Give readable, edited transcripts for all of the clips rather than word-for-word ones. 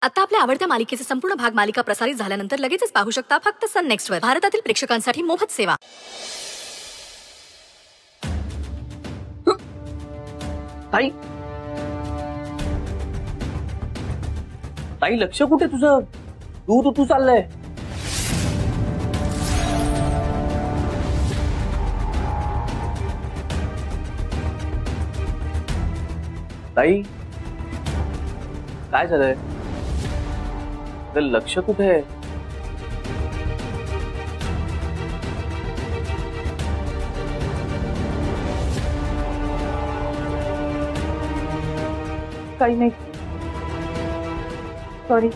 आता आपल्या आवडत्या मालिकेचे संपूर्ण भाग मालिका प्रसारित झाल्यानंतर लगेचच पाहू शकता फक्त सन नेक्स्ट वर. भारतातील प्रेक्षकांसाठी मोफत सेवा. ताई ताई लक्ष कुठे तुझं? तू चाललंय. ताई काय झालंय? लक्ष कुठे आहे? काही नाही. सॉरी.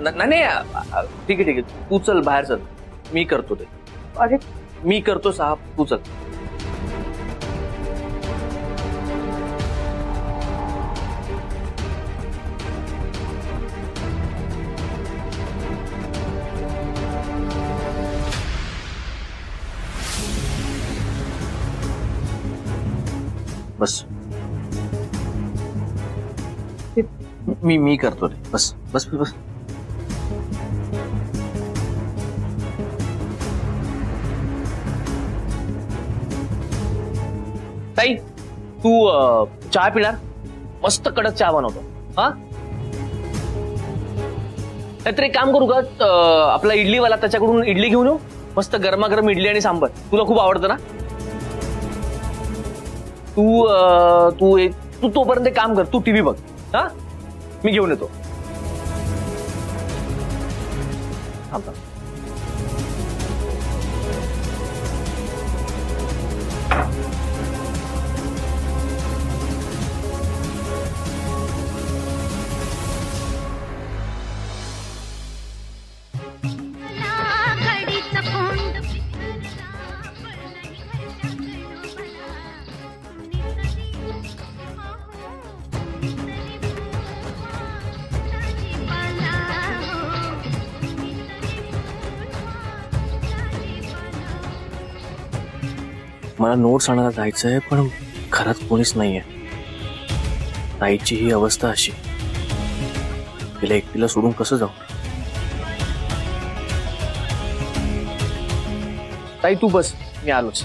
नाही ठीक आहे तू चल बाहेर चल. मी करतो ते. अरे मी करतो साहब, तू चल. बस मी करतो रे. बस बस बस. ताई तू चहा पिणार? मस्त कडक चहा बनवतो. हा नाहीतर एक काम करू का, आपला इडलीवाला त्याच्याकडून इडली घेऊन येऊ. मस्त गरमागरम इडली आणि सांबर. तुला खूप आवडतं ना? तू तोपर्यंत काम कर. तू टीव्ही बघ. हा मी घेऊन येतो. मला नोट्स आणायला जायचंय पण घरात कोणीच नाहीये. ताईची ही अवस्था अशी, तिला एकटीला सोडून कसं जाऊ? ताई तू बस, मी आलोच.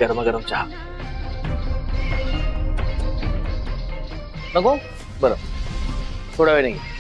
गरमागरम चहा नको? बरं थोडा वेळ नाही.